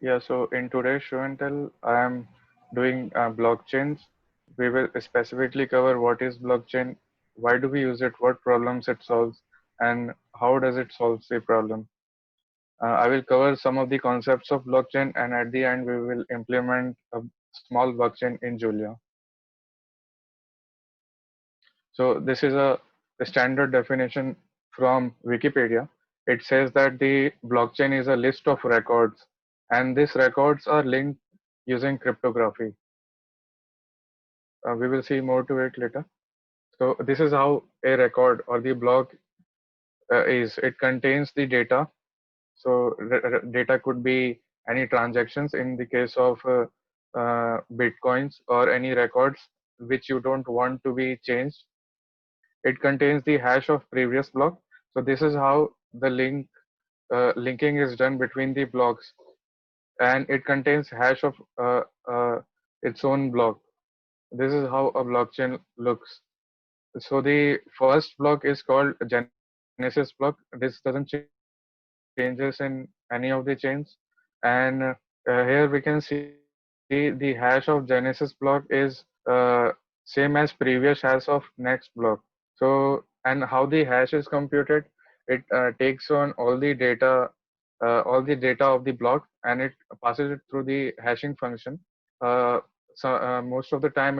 Yeah, so in today's show and tell, I am doing blockchains. We will specifically cover what is blockchain, why do we use it, what problems it solves, and how does it solve the problem. I will cover some of the concepts of blockchain, and at the end, we will implement a small blockchain in Julia. So this is a standard definition from Wikipedia. It says that the blockchain is a list of records, and these records are linked using cryptography. We will see more to it later. So this is how a record or the block is. It contains the data. So data could be any transactions in the case of bitcoins or any records which you don't want to be changed. It contains the hash of previous block. So this is how the linking is done between the blocks, and it contains hash of its own block. This is how a blockchain looks. So the first block is called Genesis block. This doesn't changes in any of the chains. And here we can see the hash of Genesis block is same as previous hash of next block. So, and how the hash is computed, it takes on all the data of the block, and it passes it through the hashing function. Uh, Most of the time,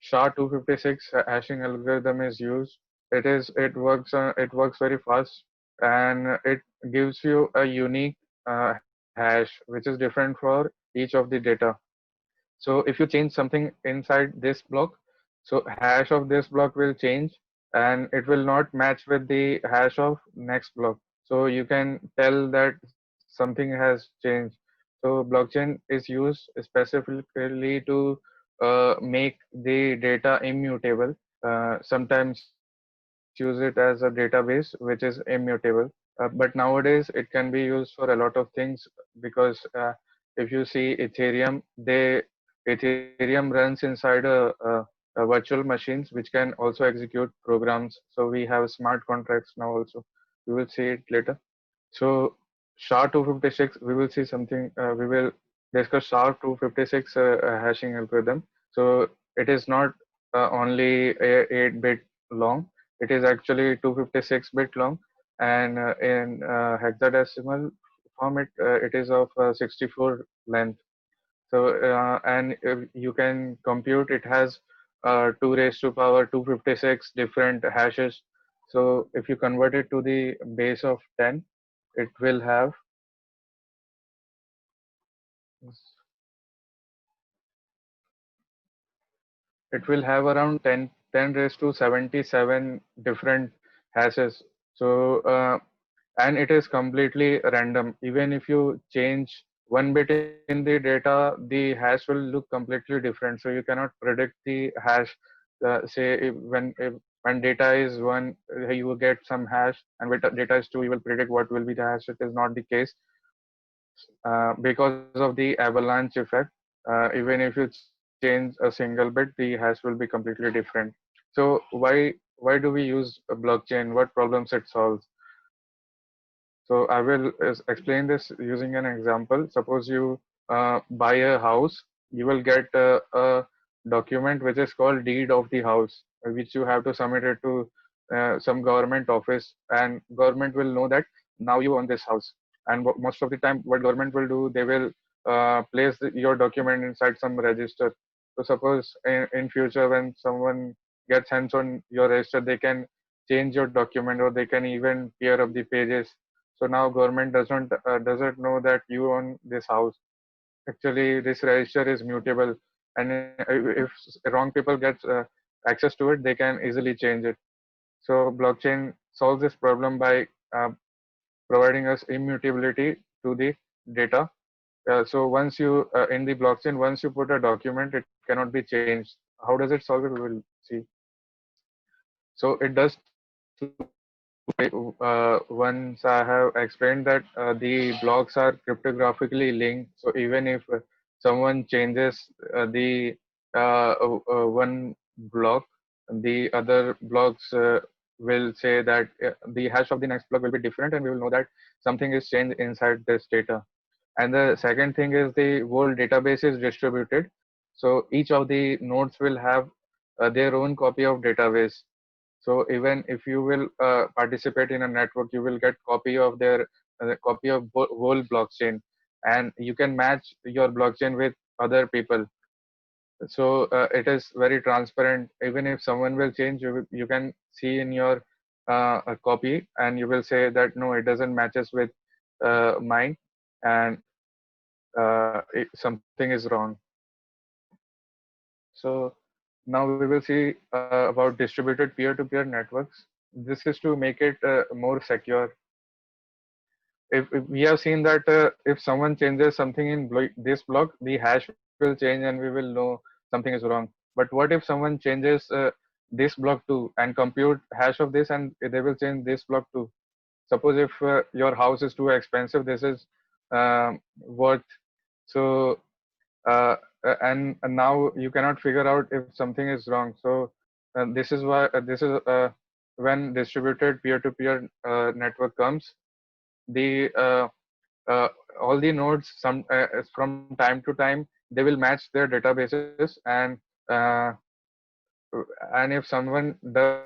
SHA-256 hashing algorithm is used. It works very fast, and it gives you a unique hash which is different for each of the data. So if you change something inside this block, so hash of this block will change, and it will not match with the hash of next block. So you can tell that something has changed. So blockchain is used specifically to make the data immutable. Sometimes use it as a database which is immutable. But nowadays it can be used for a lot of things because if you see Ethereum, Ethereum runs inside a virtual machines which can also execute programs. So we have smart contracts now also. We will see it later. So SHA-256, we will see something. We will discuss SHA-256 hashing algorithm. So it is not only 8-bit long. It is actually 256-bit long, and in hexadecimal form, it is of 64 length. So and if you can compute, it has 2 raised to power 256 different hashes. So if you convert it to the base of 10, it will have around 10 raised to 77 different hashes. So and it is completely random. Even if you change one bit in the data, the hash will look completely different. So you cannot predict the hash. Say when data is one, you will get some hash, and when data is two, you will predict what will be the hash. It is not the case because of the avalanche effect. Even if you change a single bit, the hash will be completely different. So why do we use a blockchain? What problems it solves? So I will explain this using an example. Suppose you buy a house, you will get a document which is called deed of the house, which you have to submit it to some government office, and government will know that now you own this house. And most of the time, what government will do, they will place your document inside some register. So suppose in future when someone gets hands on your register, they can change your document, or they can even tear up the pages. So now government doesn't know that you own this house. Actually, this register is mutable, and if wrong people get access to it, they can easily change it. So blockchain solves this problem by providing us immutability to the data. So once you in the blockchain, once you put a document, it cannot be changed. How does it solve it? We will see. So it does once I have explained that the blocks are cryptographically linked. So even if someone changes the one block, the other blocks will say that the hash of the next block will be different, and we will know that something is changed inside this data. And the second thing is the whole database is distributed. So each of the nodes will have their own copy of database. So even if you will participate in a network, you will get copy of their copy of whole blockchain, and you can match your blockchain with other people. So it is very transparent. Even if someone will change, you can see in your a copy, and you will say that no, it doesn't matches with mine, and something is wrong. So now we will see about distributed peer-to-peer networks. This is to make it more secure. If we have seen that if someone changes something in this block, the hash will change and we will know something is wrong. But what if someone changes this block too and compute hash of this, and they will change this block too? Suppose if your house is too expensive, this is worth so and now you cannot figure out if something is wrong. So this is why this is when distributed peer-to-peer network comes. The uh, all the nodes from time to time they will match their databases, uh, and if someone does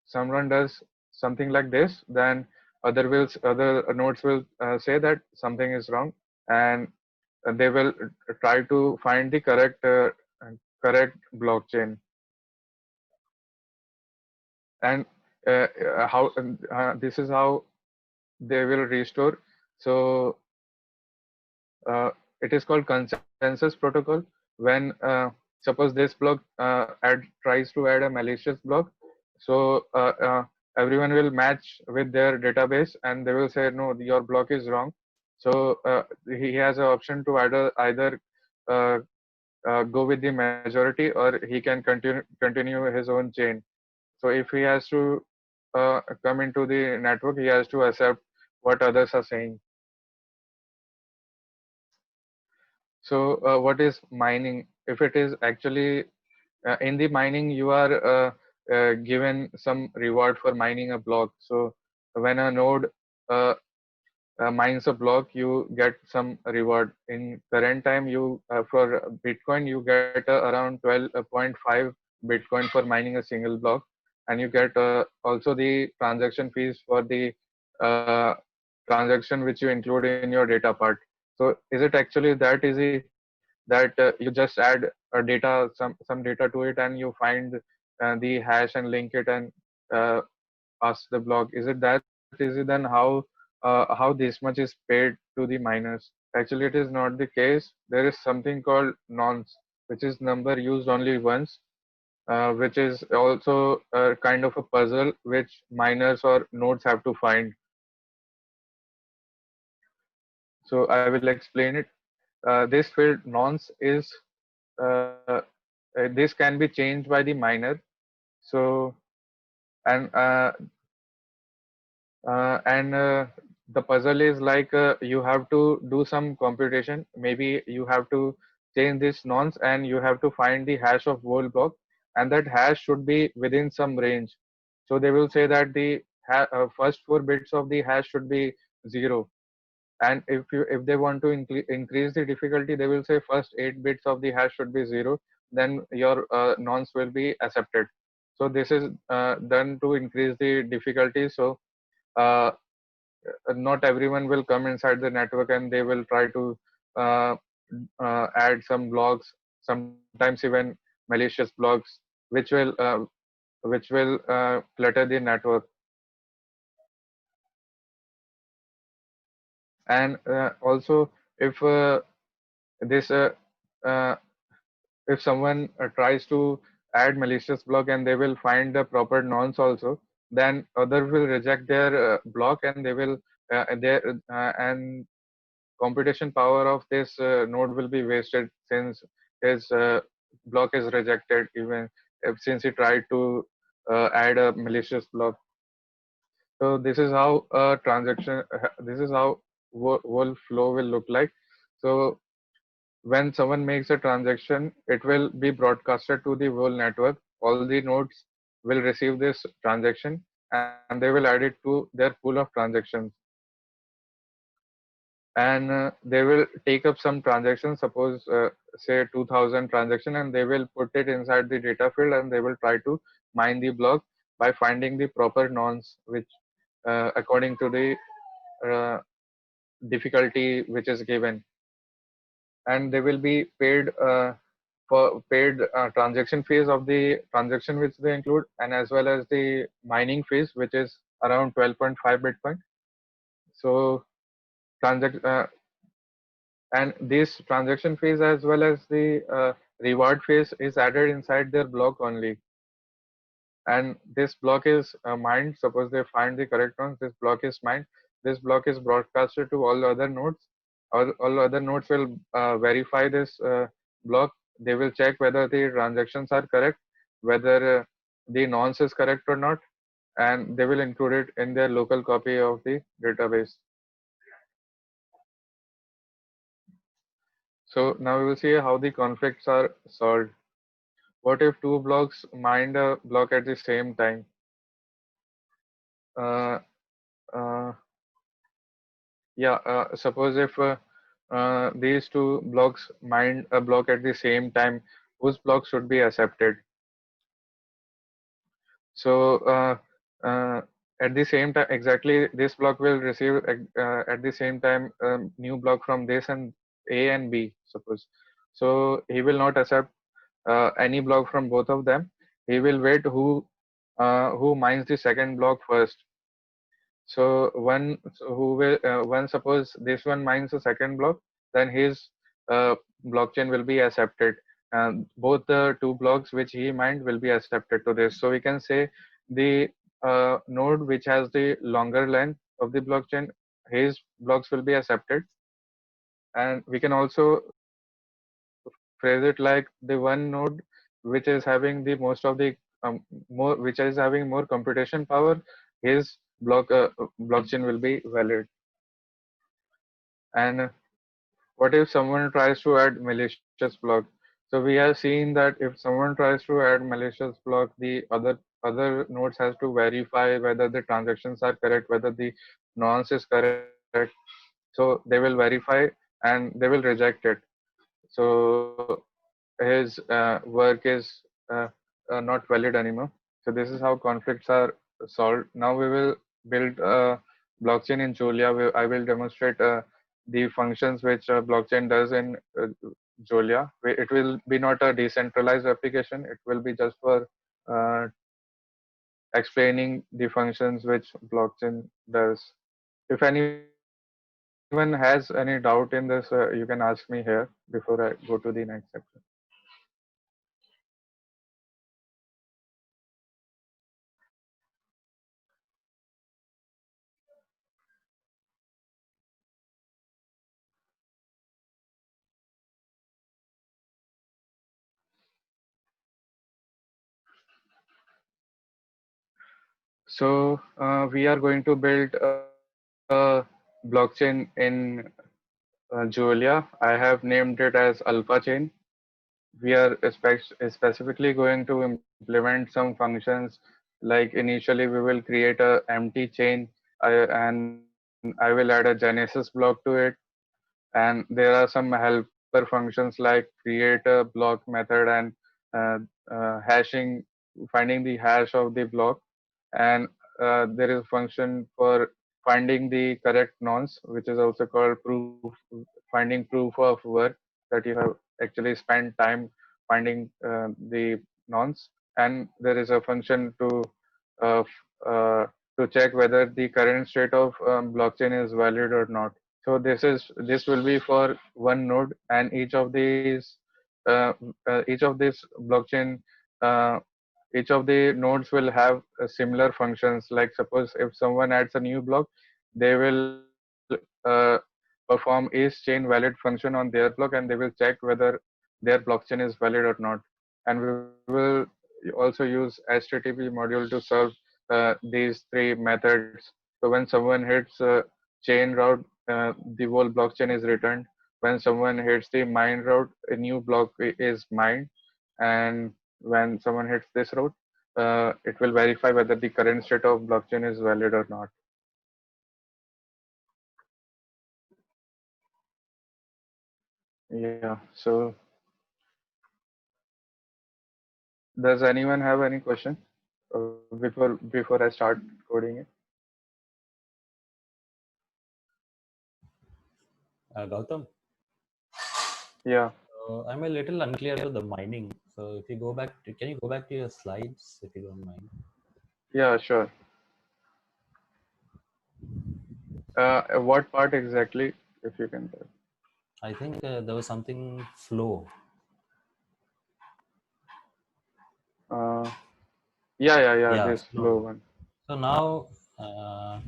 someone does something like this, then other nodes will say that something is wrong, and they will try to find the correct blockchain. And how this is how they will restore. So it is called consensus protocol. When suppose this block tries to add a malicious block, so everyone will match with their database, and they will say no, your block is wrong. So he has an option to either uh, go with the majority, or he can continue his own chain. So if he has to come into the network, he has to accept what others are saying. So what is mining? If it is actually in the mining, you are given some reward for mining a block. So when a node uh, mines a block, you get some reward. In current time, you for Bitcoin, you get around 12.5 Bitcoin for mining a single block, and you get also the transaction fees for the uh, transaction which you include in your data part. So is it actually that easy that you just add a data some data to it, and you find the hash and link it and uh, pass the block? Is it that easy? Then how this much is paid to the miners? Actually, it is not the case. There is something called nonce, which is number used only once, which is also a kind of a puzzle which miners or nodes have to find. So I will explain it. This field nonce is uh, this can be changed by the miner. So and the puzzle is like you have to do some computation. Maybe you have to change this nonce, and you have to find the hash of whole block, and that hash should be within some range. So they will say that the first 4 bits of the hash should be 0, and if they want to increase the difficulty, they will say first 8 bits of the hash should be 0. Then your nonce will be accepted. So this is done to increase the difficulty. So uh, not everyone will come inside the network, and they will try to uh, add some blocks, sometimes even malicious blocks, which will clutter the network. And also, if this uh, if someone tries to add malicious block, and they will find the proper nonce also, then other will reject their block, and they will their and computation power of this node will be wasted, since his block is rejected, even if, since he tried to add a malicious block. So this is how a transaction, this is how whole flow will look like. So when someone makes a transaction, it will be broadcasted to the whole network. All the nodes will receive this transaction, and they will add it to their pool of transactions. And they will take up some transactions, suppose say 2000 transaction, and they will put it inside the data field, and they will try to mine the block by finding the proper nonce, which according to the uh, difficulty which is given, and they will be paid for paid transaction fees of the transaction which they include, and as well as the mining fees, which is around 12.5 Bitcoin. So transact and this transaction fees as well as the reward fees is added inside their block only. And this block is mined. Suppose they find the correct ones, this block is mined. This block is broadcasted to all other nodes. All other nodes will verify this block. They will check whether the transactions are correct, whether the nonce is correct or not, and they will include it in their local copy of the database. So now we will see how the conflicts are solved. What if two blocks mine a block at the same time? Uh, uh, yeah, suppose if these two blocks mine a block at the same time, whose block should be accepted? So uh, at the same time, exactly this block will receive at the same time new block from this and A and B, suppose. So he will not accept any block from both of them. He will wait who mines the second block first. So who will one suppose this one mines the second block, then his uh, blockchain will be accepted. And both the two blocks which he mined will be accepted to this. So we can say the node which has the longer length of the blockchain, his blocks will be accepted. And we can also phrase it like the one node which is having the most of the more which is having more computation power, his blockchain will be valid. And what if someone tries to add malicious block? So we have seen that if someone tries to add malicious block, the other nodes has to verify whether the transactions are correct, whether the nonce is correct. So they will verify and they will reject it. So his work is not valid anymore. So this is how conflicts are solved. Now we will build a blockchain in Julia. I will demonstrate the functions which a blockchain does in Julia. It will be not a decentralized application. It will be just for uh, explaining the functions which blockchain does. If anyone has any doubt in this, you can ask me here before I go to the next section. So we are going to build a blockchain in Julia. I have named it as Alpha Chain. We are specifically going to implement some functions, like initially we will create a empty chain, and I will add a Genesis block to it. And there are some helper functions like create a block method and uh, hashing, finding the hash of the block. And there is a function for finding the correct nonce, which is also called finding proof of work, that you have actually spent time finding the nonce. And there is a function uh, to check whether the current state of blockchain is valid or not. So this will be for one node, and each of this blockchain, uh, each of the nodes will have similar functions. Like suppose if someone adds a new block, they will perform is chain valid function on their block, and they will check whether their blockchain is valid or not. And we will also use HTTP module to solve these three methods. So when someone hits chain route, the whole blockchain is returned. When someone hits the mine route, a new block is mined. And when someone hits this route, it will verify whether the current state of blockchain is valid or not. Yeah. So does anyone have any question before I start coding it? Gautam, Yeah. I'm a little unclear about the mining. So if you go back, can you go back to your slides if you don't mind? Yeah. Sure. What part exactly, if you can tell? I think there was something flow. Uh, yeah. Yeah, This flow. flow one. So now, uh,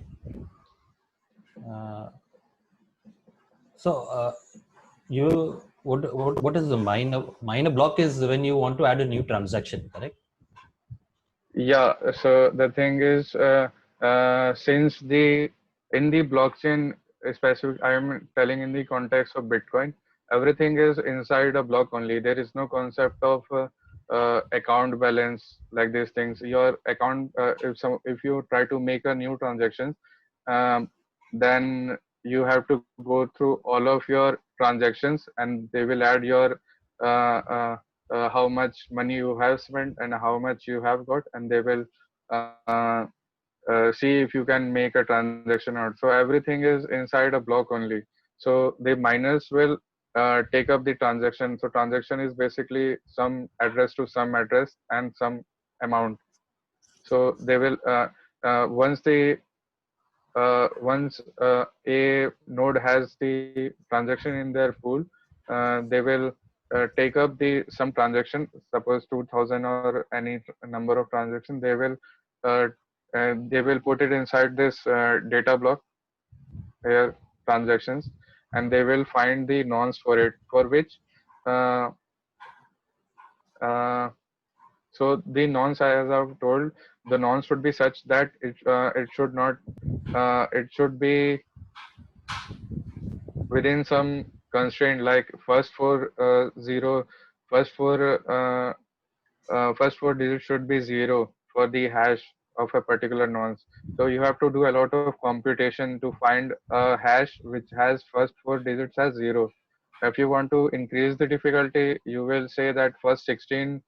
uh, so you what is the miner? Miner block is when you want to add a new transaction, correct? Yeah, so the thing is, since the in the blockchain specific, I am telling in the context of Bitcoin, everything is inside a block only. There is no concept of account balance like these things. Your account, if you try to make a new transaction, um, then you have to go through all of your transactions, and they will add your how much money you have spent and how much you have got, and they will uh, see if you can make a transaction out. So everything is inside a block only. So the miners will take up the transaction. So transaction is basically some address to some address and some amount. So they will once a node has the transaction in their pool, they will take up the some transaction, suppose 2000 or any number of transactions. Uh, they will put it inside this data block here transactions, and they will find the nonce for it, for which uh, uh, so the nonce, as I've told, the nonce should be such that it should not it should be within some constraint, like first four digits should be zero for the hash of a particular nonce. So you have to do a lot of computation to find a hash which has first four digits as zero. If you want to increase the difficulty, you will say that first 15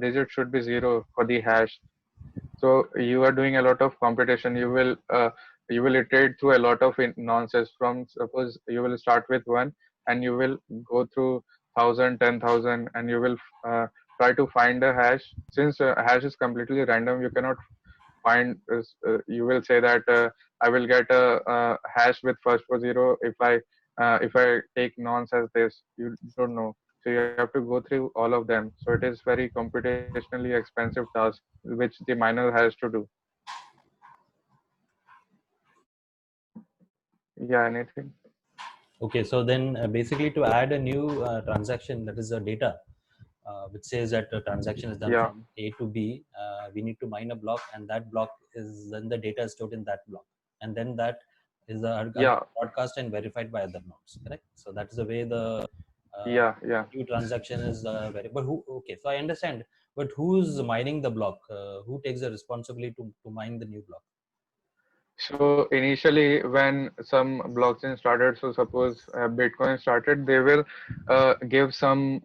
digits should be zero for the hash. So you are doing a lot of computation. You will iterate through a lot of nonsense. From, suppose you will start with one, and you will go through 1,000, 10,000, and you will try to find a hash. Since hash is completely random, you cannot find. You will say that I will get a hash with first for zero if I take nonce as this. You don't know. So you have to go through all of them. So it is very computationally expensive task which the miner has to do. Yeah, anything. Okay, so then basically to add a new transaction, that is a data which says that a transaction is done Yeah, from A to B, we need to mine a block, and that block is then the data is stored in that block, and then that is again yeah, broadcast and verified by other nodes. Correct. So that is the way the uh, yeah. new transaction is very. But who? Okay, so I understand. But who's mining the block? Who takes the responsibility to mine the new block? So initially, when some blockchain started, so suppose Bitcoin started, give some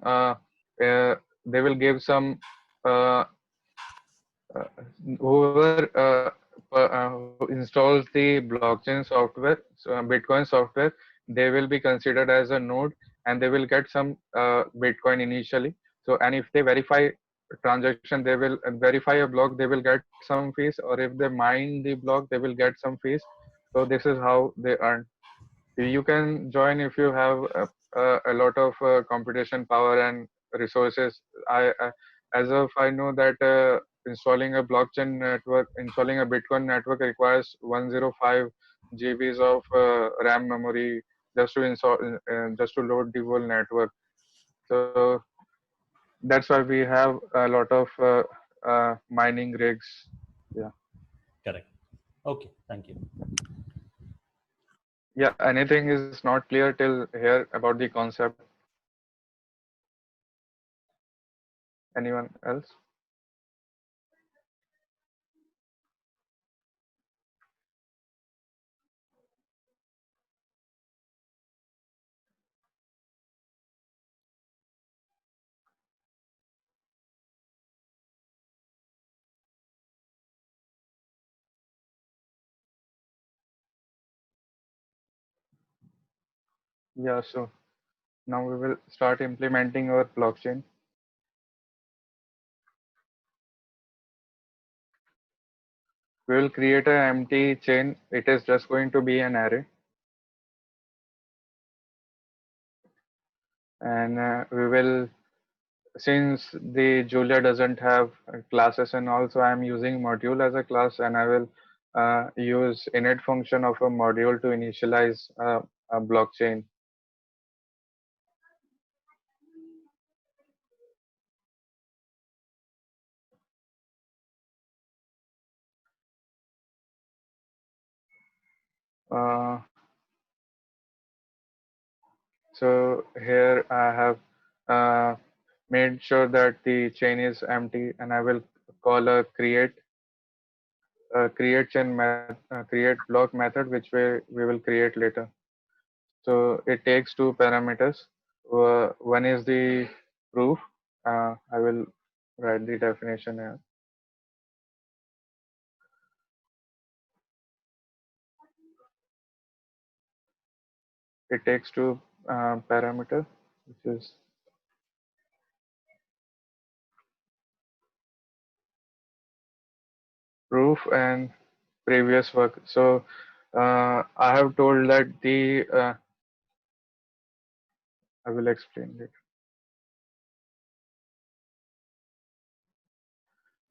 uh, they will give some uh, uh, whoever who installs the blockchain software, so Bitcoin software, they will be considered as a node, and they will get some Bitcoin initially. So, and if they verify transaction, they will verify a block, they will get some fees, or if they mine the block, they will get some fees. So this is how they earn. You can join if you have a lot of computation power and resources. As of I know that installing a blockchain network, installing a Bitcoin network requires 105 GBs of RAM memory just to load the whole network. So that's why we have a lot of mining rigs. Yeah. Correct. Okay, thank you. Yeah. Anything is not clear till here about the concept? else? Yeah, so now we will start implementing our blockchain. We will create an empty chain. It is just going to be an array. And we will, since the Julia doesn't have classes and also I'm using module as a class, and I will use init function of a module to initialize a blockchain. Uh, so here I have uh, made sure that the chain is empty, and I will call a create block method, which we will create later. So it takes two parameters. One is the proof. I will write the definition here. It takes two parameter, which is proof and previous work. So I have told that I will explain it.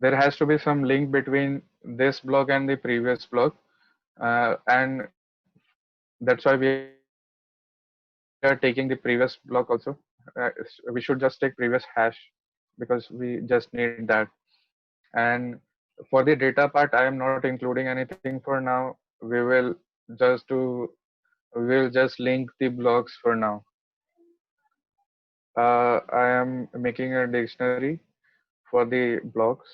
There has to be some link between this block and the previous block, and that's why we are taking the previous block also. We should just take previous hash because we just need that. And for the data part, I am not including anything for now. Just do we will just link the blocks for now. I am making a dictionary for the blocks.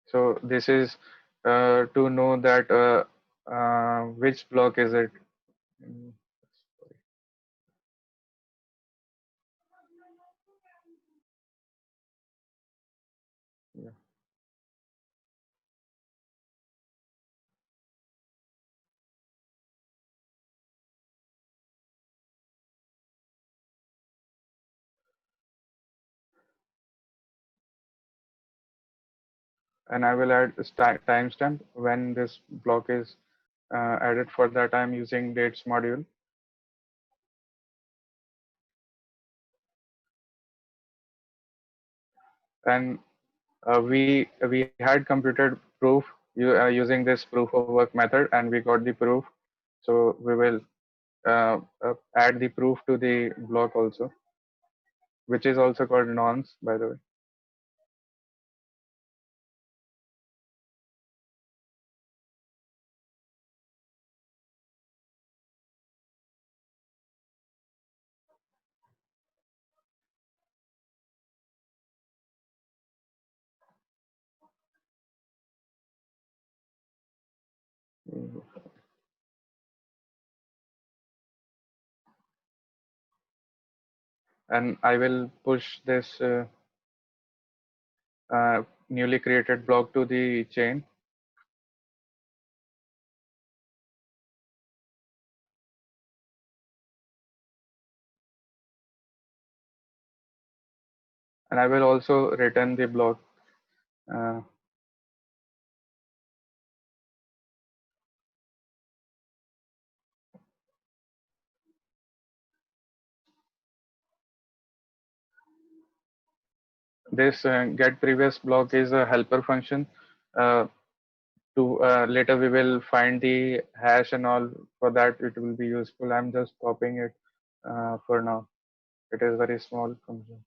So this is to know that which block is it. Mm, yeah. And I will add a timestamp when this block is added. For that, I'm using dates module. And we had computed proof using this proof of work method, and we got the proof. So we will add the proof to the block also, which is also called nonce, by the way. Mhm. And I will push this newly created block to the chain. And I will also return the block. Uh, this get previous block is a helper function. Uh, to later we will find the hash and all. For that it will be useful. I'm just copying it for now. It is very small function.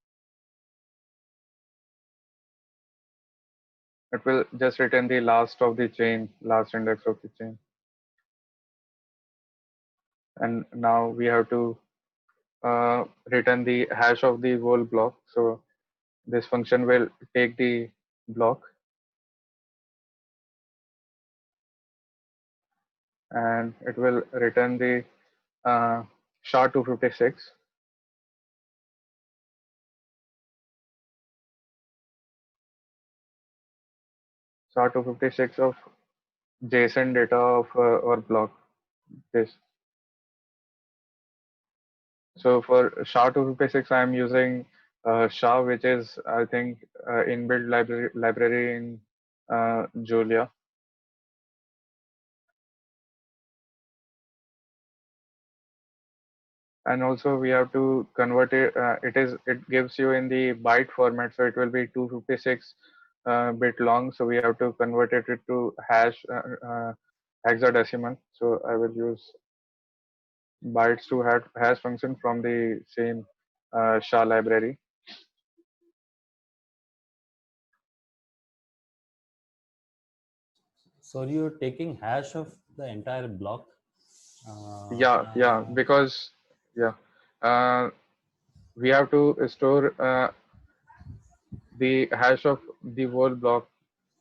It will just return the last of the chain, last index of the chain. And now we have to return the hash of the whole block. So this function will take the block and it will return the SHA-256. SHA-256 of JSON data of our block. This. So for SHA-256, I'm using SHA, which is I think inbuilt library in Julia. And also we have to convert it. It gives you in the byte format, so it will be 256 bit long. So we have to convert it to hexadecimal. So I will use bytes to hash function from the same SHA library. So you're taking hash of the entire block. Yeah, because yeah, uh, we have to store the hash of the whole block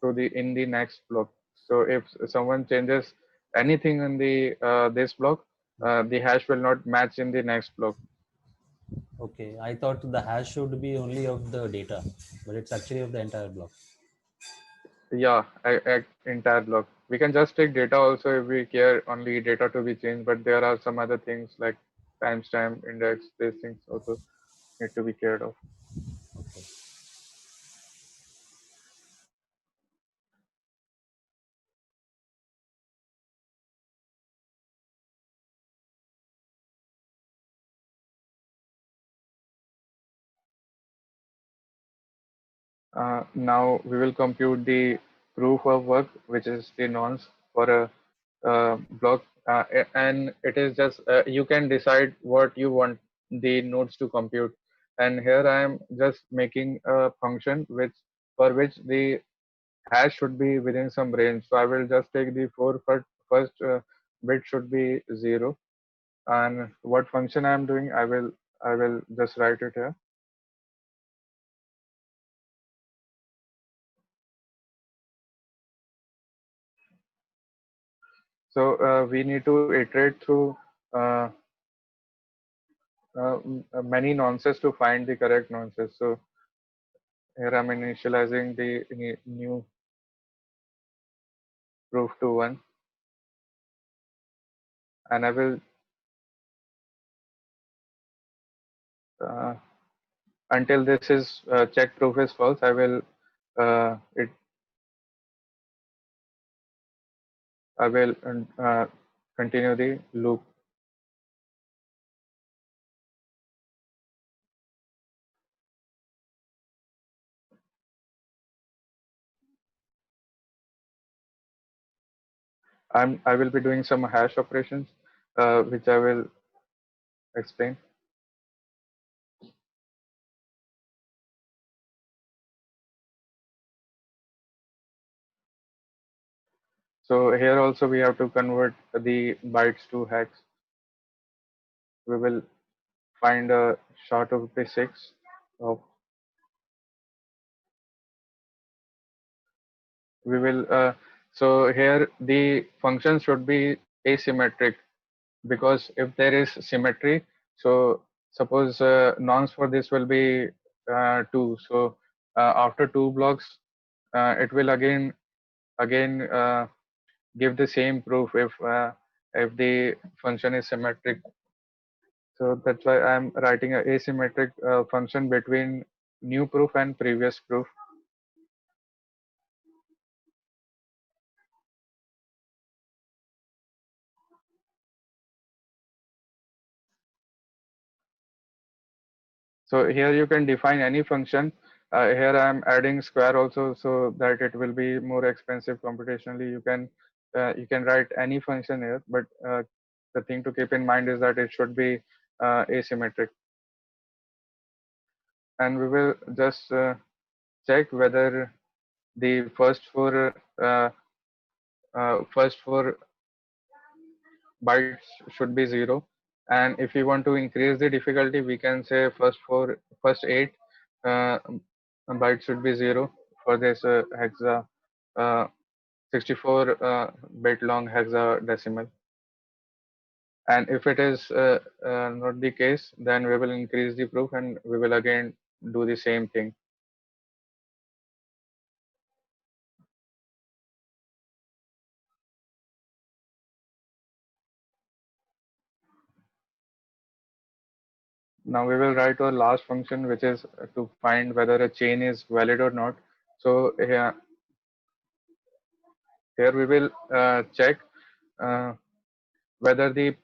to the in the next block. So if someone changes anything in the this block, the hash will not match in the next block. Okay, I thought the hash should be only of the data, but it's actually of the entire block. Yeah, entire block. We can just take data also if we care only data to be changed, but there are some other things like timestamp, index, these things also need to be cared of. Okay. Now we will compute the proof of work, which is the nonce for a block, and it is just you can decide what you want the nodes to compute. And here I am just making a function for which the hash should be within some range. So I will just take the first bit should be 0, and what function I am doing, I will just write it here. So we need to iterate through uh, many nonces to find the correct nonces. So here I'm initializing the new proof to 1, and I will uh, until this is check proof is false. I will it I will continue the loop. I will be doing some hash operations, which I will explain. So here also we have to convert the bytes to hex. We will find a SHA-256 of we will so here the function should be asymmetric, because if there is symmetry, so suppose nonce for this will be 2. So after 2 blocks, it will again give the same proof if the function is symmetric. So that's why I'm writing an asymmetric function between new proof and previous proof. So here you can define any function. Here I'm adding square also, so that it will be more expensive computationally. You can write any function here, but the thing to keep in mind is that it should be asymmetric. And we will just check whether the first four bytes should be 0. And if we want to increase the difficulty, we can say first 8 uh, bytes should be 0 for this hexa uh, 64 bit long hexadecimal. And if it is not the case, then we will increase the proof and we will again do the same thing. Now we will write our last function, which is to find whether a chain is valid or not. So here we will check uh, whether the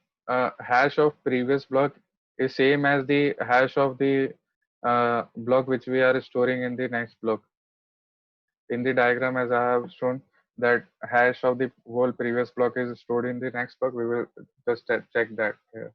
hash of previous block is same as the hash of the block which we are storing in the next block. In the diagram, as I have shown, that hash of the whole previous block is stored in the next block. We will just check that here.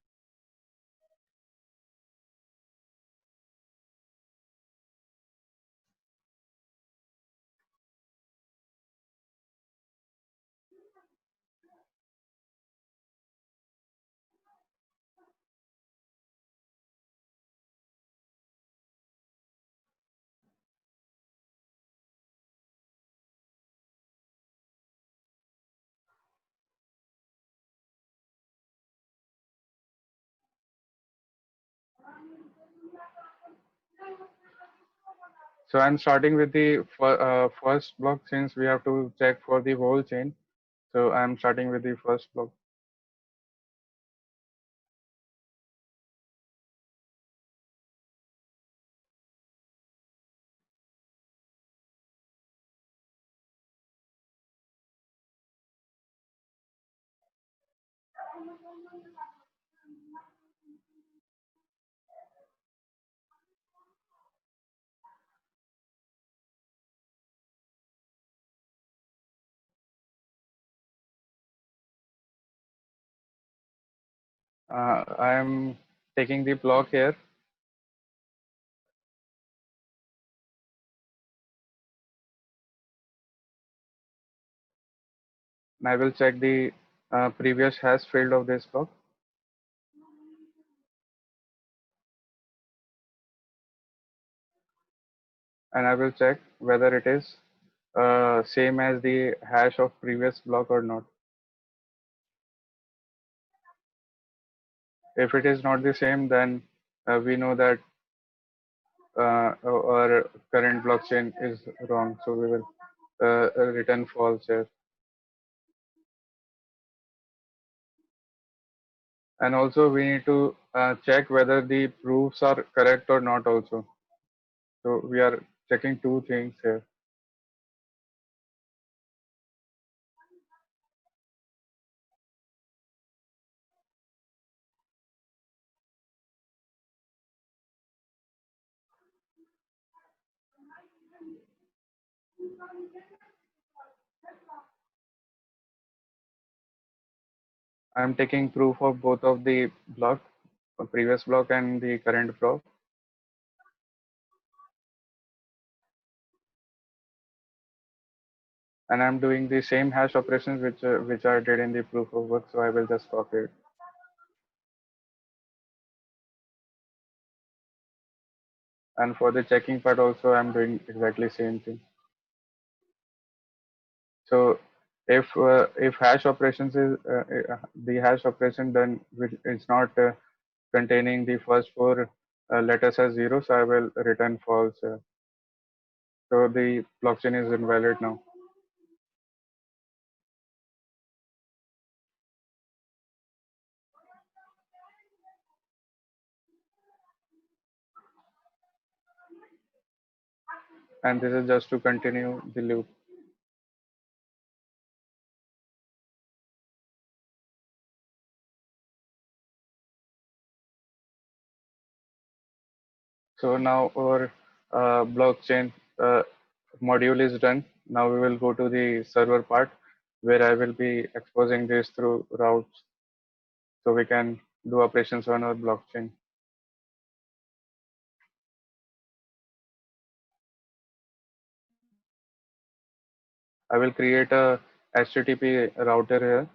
So I'm starting with the first block since we have to check for the whole chain. So I'm starting with the first block. I'm taking the block here, and I will check the previous hash field of this block. And I will check whether it is same as the hash of previous block or not. If it is not the same, then we know that our current blockchain is wrong. So we will return false here. And also we need to check whether the proofs are correct or not also. So we are checking two things here. I'm taking proof of both of the block, previous block and the current block. And I'm doing the same hash operations which I did in the proof of work. So I will just copy it. And for the checking part also, I'm doing exactly same thing. So if hash operations is the hash operation, then which is not containing the first four letters as zero, so I will return false. So the blockchain is invalid now. And this is just to continue the loop. So now our blockchain module is done. Now we will go to the server part where I will be exposing this through routes so we can do operations on our blockchain. I will create a HTTP router here.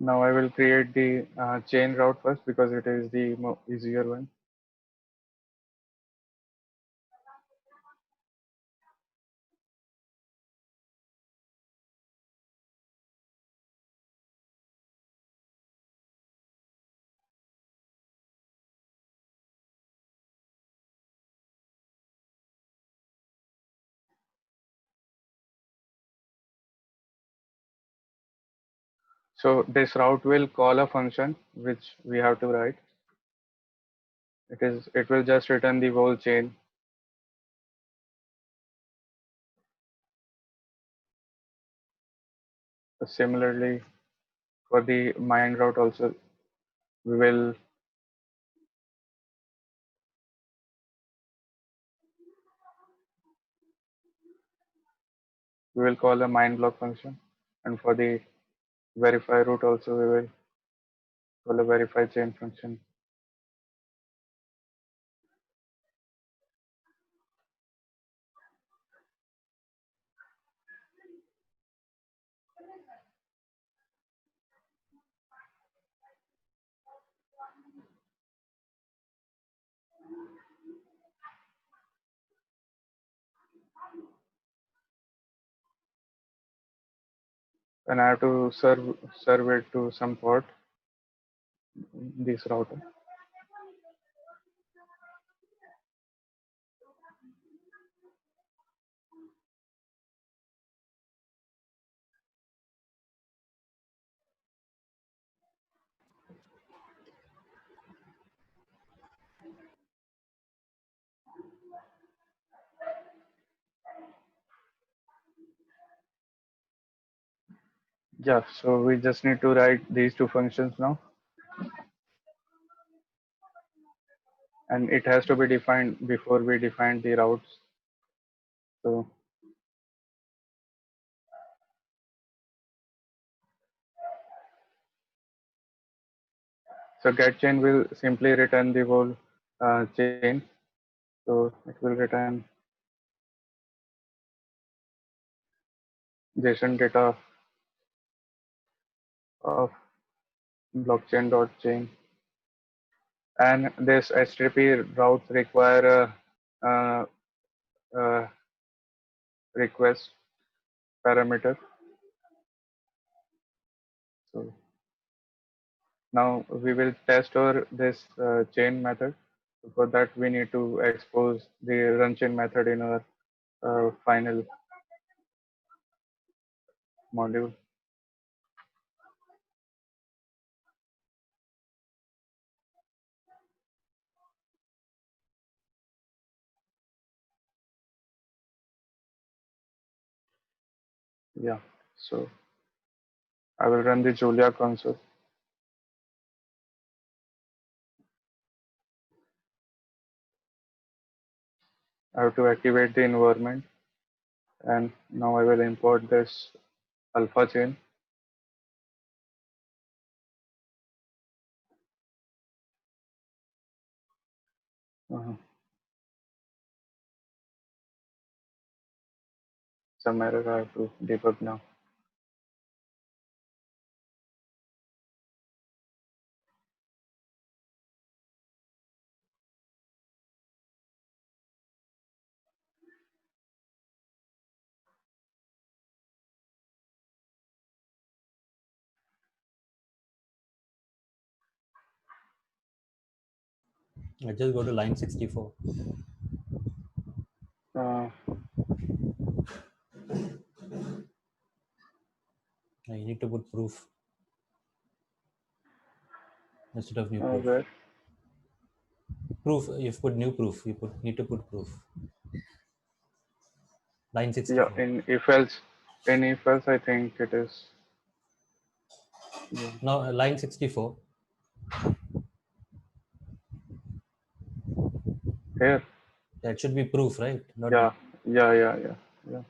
Now I will create the chain route first because it is the easier one. So this route will call a function which we have to write. It will just return the whole chain. Similarly, for the mine route also, we will call a mine block function, and for the verify route also we will call a verify chain function. And I have to serve it to some port, this router. Yeah, so we just need to write these two functions now, and it has to be defined before we define the routes. So get chain will simply return the whole chain. So it will return JSON data of blockchain.chain. And this HTTP routes require a request parameter. So now we will test over this chain method. So for that, we need to expose the run chain method in our final module. Yeah, so I will run the Julia console. I have to activate the environment, and now I will import this alpha chain. Uh, some error I have to debug now. I just go to line 64. Uh, Now you need to put proof instead of new proof. where? Proof, you've put new proof. Need to put proof. Line Yeah, 64. in if else, I think it is. Yeah. Now line 64. Here. That should be proof, right? Not Yeah, yeah.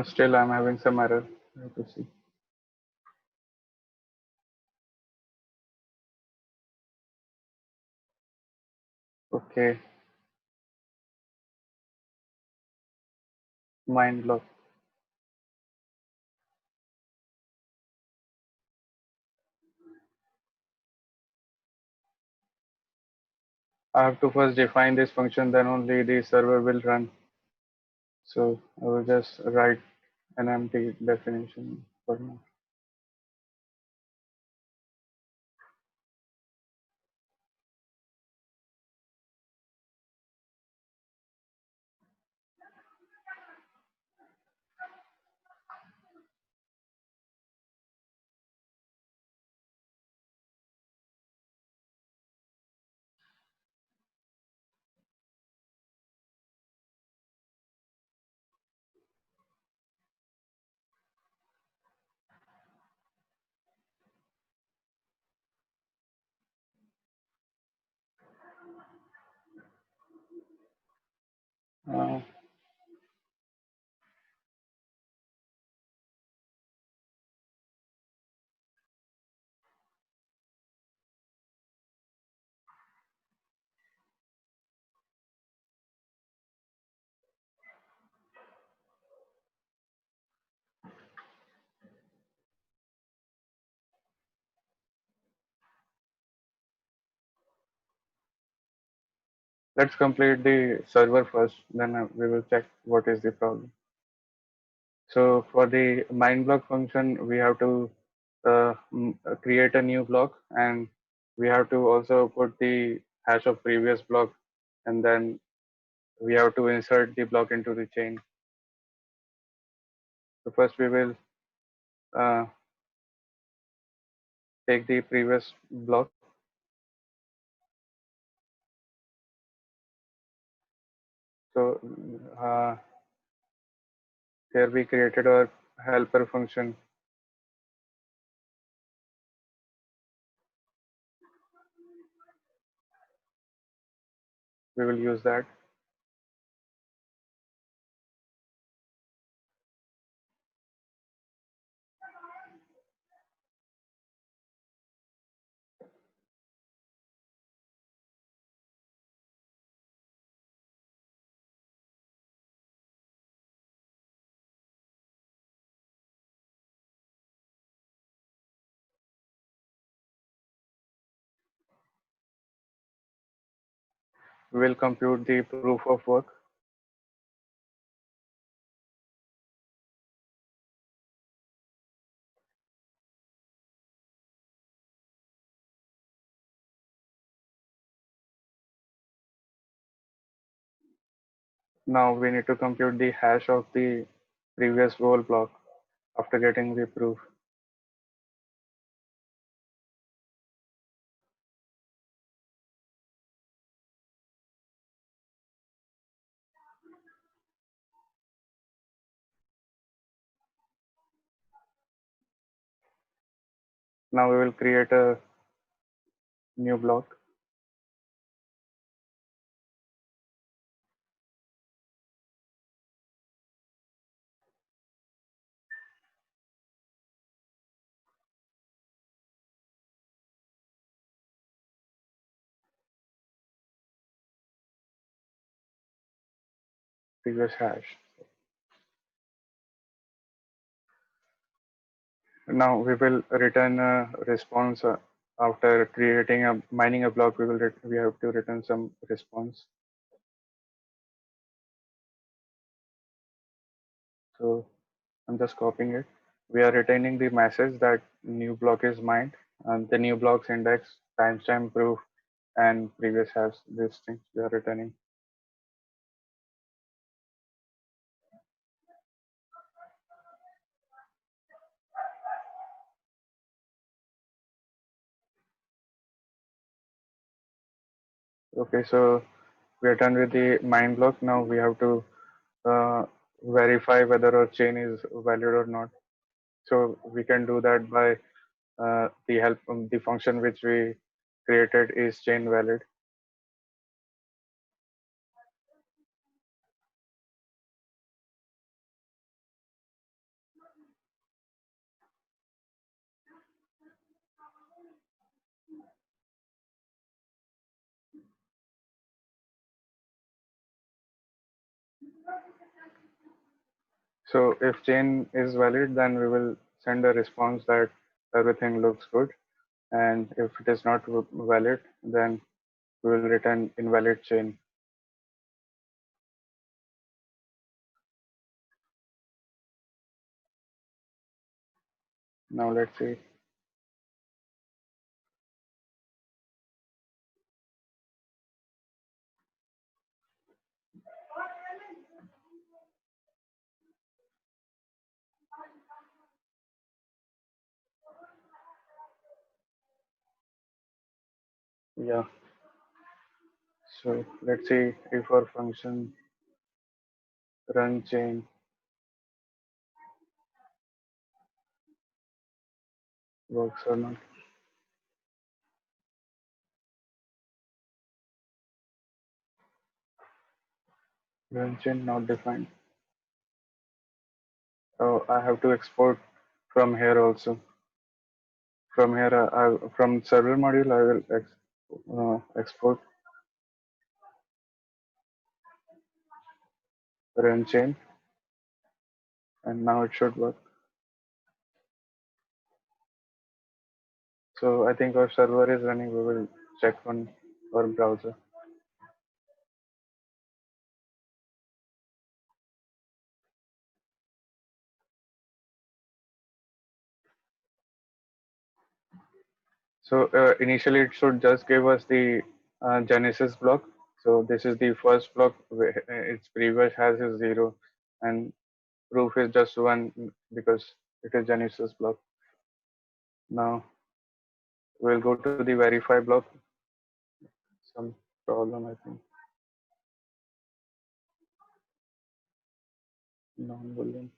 Still, I'm having some error. I have to see. Okay, mind block. I have to first define this function, then only the server will run. So I will just write an empty definition for now. Uh, let's complete the server first, then we will check what is the problem. So for the mind block function, we have to create a new block, and we have to also put the hash of previous block, and then we have to insert the block into the chain. So first we will uh, take the previous block. So uh, here we created our helper function. We will use that. We will compute the proof of work. Now we need to compute the hash of the previous goal block after getting the proof. Now we will create a new block. Previous hash. Now we will return a response after creating a mining a block. We have to return some response. So I'm just copying it. We are retaining the message that new block is mined, and the new block's index, timestamp proof, and previous hash. These things we are returning. Okay, so we are done with the mine block. Now we have to uh, verify whether our chain is valid or not. So we can do that by the help the function which we created is chain valid. So if chain is valid, then we will send a response that everything looks good. And if it is not valid, then we will return invalid chain. Now let's see. Yeah. So let's see if our function run chain works or not. Run chain not defined. Oh, I have to export from here also. From here, from server module, I will export run chain, and now it should work. So I think our server is running. We will check on our browser. So initially, it should just give us the Genesis block. So this is the first block. Its previous hash is 0, and proof is just 1 because it is Genesis block. Now we'll go to the verify block. Some problem, I think. Non-boolean.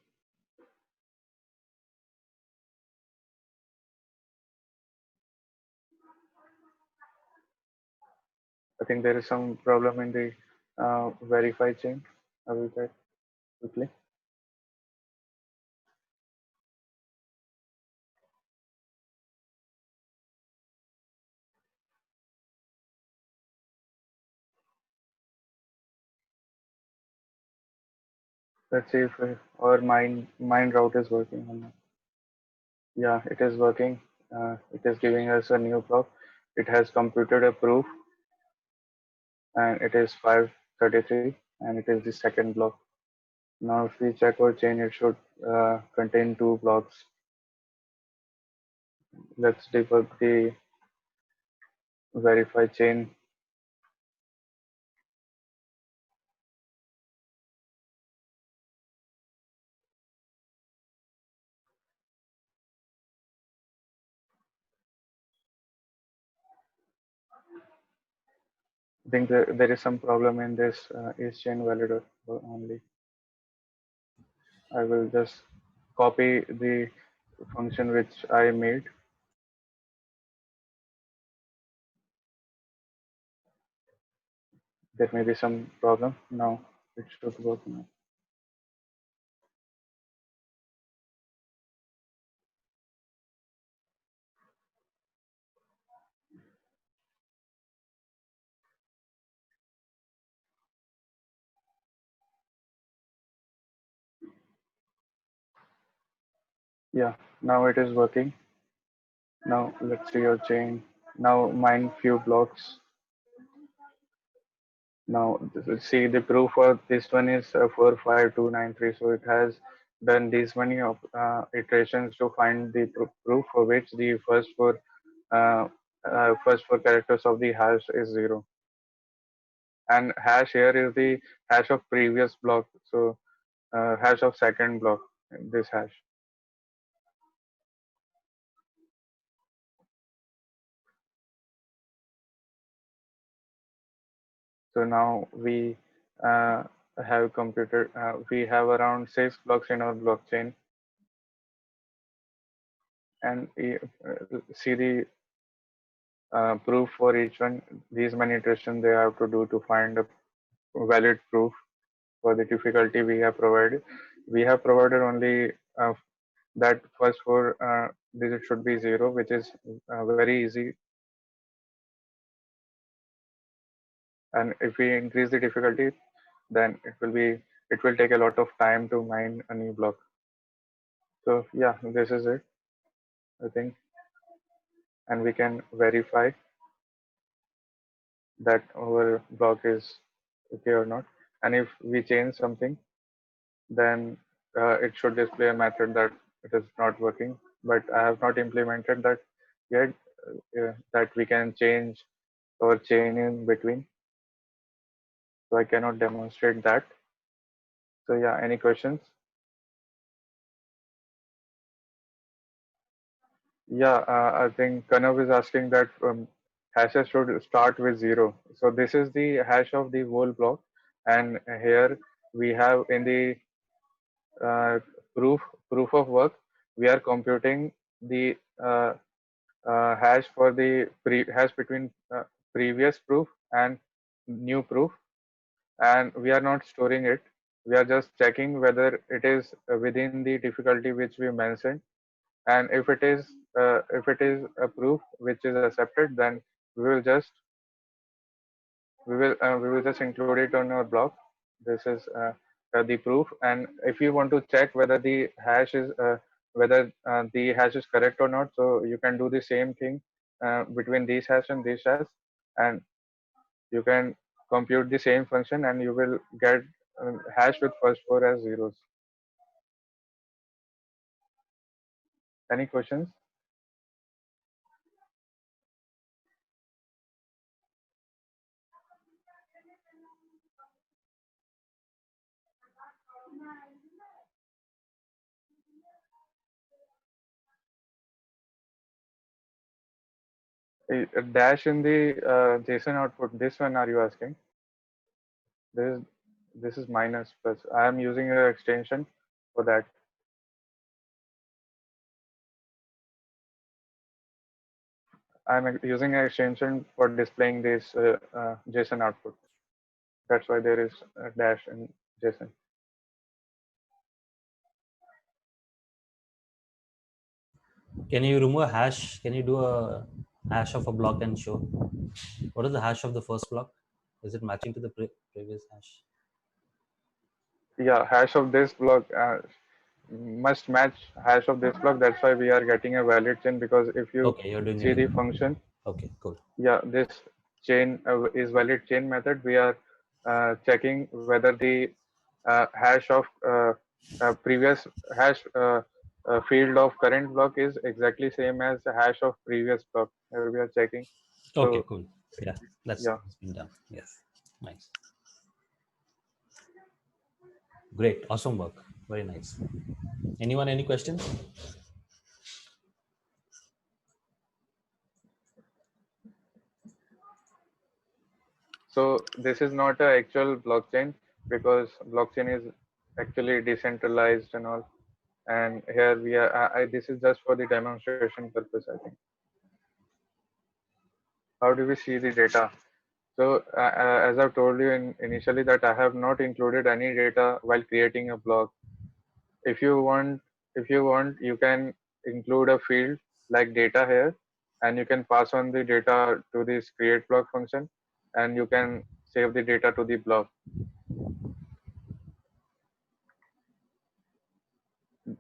I think there is some problem in the verify chain. I will check quickly. Let's see if our mine route is working or not. Yeah, it is working. It is giving us a new block. It has computed a proof, and it is 533, and it is the second block. Now, if we check our chain, it should contain 2 blocks. Let's debug the verify chain. I think there is some problem in this is chain validator only. I will just copy the function which I made. There may be some problem. Now it should work now. Yeah, now it is working. Now let's see your chain. Now mine few blocks. Now see the proof for this one is 45293. So it has done these many of iterations to find the proof for which the uh, first four characters of the hash is 0. And hash here is the hash of previous block. So hash of second block, this hash. So now we have computed, we have around 6 blocks in our blockchain, and see the proof for each one. These many iterations they have to do to find a valid proof for the difficulty we have provided. We have provided only that first four digits should be 0, which is very easy. And if we increase the difficulty, then it will be it will take a lot of time to mine a new block. So yeah, this is it, I think, and we can verify that our block is okay or not. And if we change something, then it should display a method that it is not working. But I have not implemented that yet, that we can change or chain in between. So I cannot demonstrate that. So yeah, any questions? Yeah, I think Kanav is asking that hashes should start with 0. So this is the hash of the whole block, and here we have in the uh, proof proof of work, we are computing the hash for the hash between previous proof and new proof, and we are not storing it. We are just checking whether it is within the difficulty which we mentioned, and if it is a proof which is accepted, then we will just we will just include it on our block. This is the proof, and if you want to check whether the hash is whether the hash is correct or not, so you can do the same thing between these hash and this hash, and you can compute the same function, and you will get hash with first four as zeros. Any questions? A dash in the JSON output. This one are you asking? This is this is minus plus. I am using an extension for that. I'm using an extension for displaying this JSON output. That's why there is a dash in JSON. Can you remove a hash? Can you do a hash of a block and show? What is the hash of the first block? Is it matching to the previous hash? Yeah, hash of this block must match hash of this block. That's why we are getting a valid chain, because if you Okay, you're doing see it. the function, Okay, cool. yeah, this chain is valid chain method. We are checking whether the hash of previous hash field of current block is exactly same as the hash of previous block. We are checking. Okay, So cool. Yeah, that's yeah, been done. Yes, nice. Great, awesome work. Very nice. Anyone, any questions? so this is not an actual blockchain, because blockchain is actually decentralized and all. And here we are. This is just for the demonstration purpose, I think. How do we see the data? So as I've told you initially, that I have not included any data while creating a block. If you want, you can include a field like data here, and you can pass on the data to this create block function, and you can save the data to the block.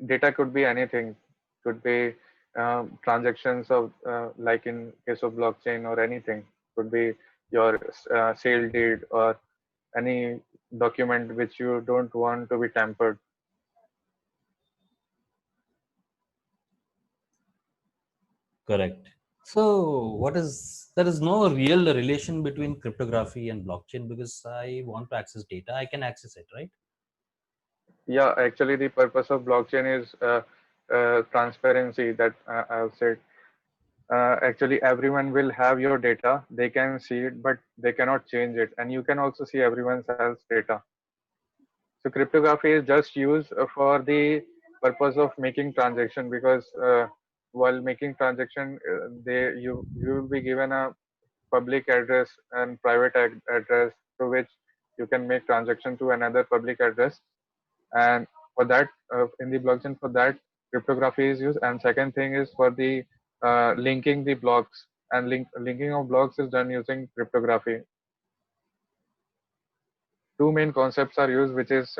Data could be anything, could be transactions of like in case of blockchain, or anything, could be your sale deed, or any document which you don't want to be tampered. Correct. So, what is there is no real relation between cryptography and blockchain, because I want to access data, I can access it, right? Yeah, actually the purpose of blockchain is transparency, that I've said. Actually everyone will have your data, they can see it, but they cannot change it, and you can also see everyone else's data. So cryptography is just used for the purpose of making transaction, because while making transaction, you will be given a public address and private address to which you can make transaction to another public address. And for that, in the blockchain, for that cryptography is used. And second thing is for the linking the blocks, and linking of blocks is done using cryptography. two main concepts are used, which is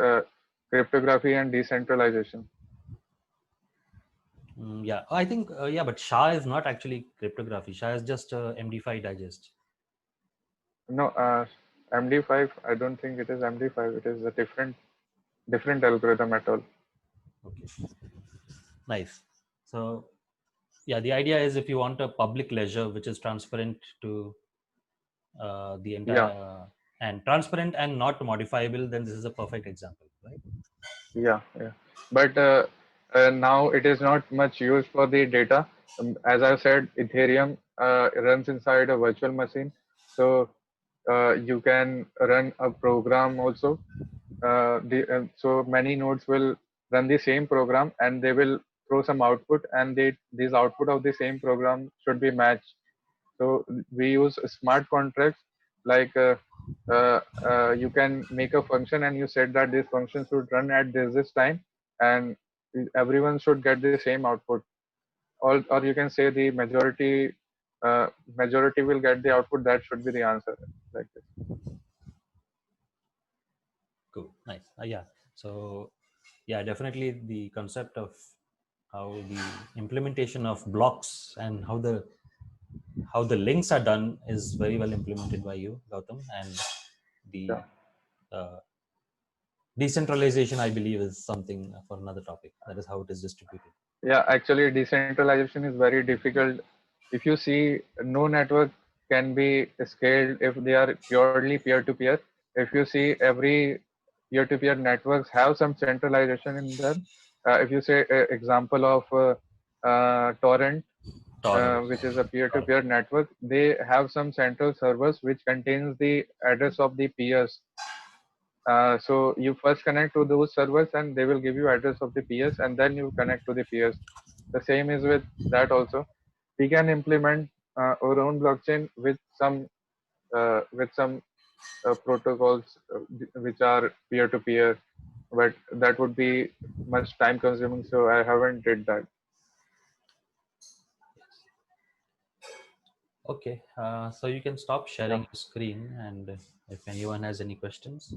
cryptography and decentralization. Yeah, I think yeah, but SHA is not actually cryptography. SHA is just MD5 digest. No, MD5. I don't think it is MD5. It is a different algorithm at all. Okay, nice. So yeah, the idea is if you want a public ledger which is transparent to the Yeah, entire and transparent and not modifiable, then this is a perfect example, right? yeah. But now it is not much used for the data. As I said, Ethereum runs inside a virtual machine, so you can run a program also. So many nodes will run the same program, and they will throw some output, and these output of the same program should be matched. So we use smart contracts, like you can make a function and you said that this function should run at this time, and everyone should get the same output. Or you can say the majority will get the output. That should be the answer, like this. Cool, nice. Yeah. So yeah, definitely the concept of how the implementation of blocks and how the links are done is very well implemented by you, Gautam, and the Yeah. uh, decentralization, I believe, is something for another topic. That is how it is distributed. Yeah, actually, decentralization is very difficult. If you see, no network can be scaled if they are purely peer-to-peer. If you see, every peer-to-peer networks have some centralization in them. If you say example of Torrent, Torrent. which is a Torrent. peer-to-peer network, they have some central servers which contains the address of the peers. So you first connect to those servers and they will give you address of the peers, and then you connect to the peers. The same is with that also. We can implement our own blockchain with some protocols which are peer to peer, but that would be much time consuming. So I haven't did that. Okay, so you can stop Yeah. sharing your screen, and if anyone has any questions.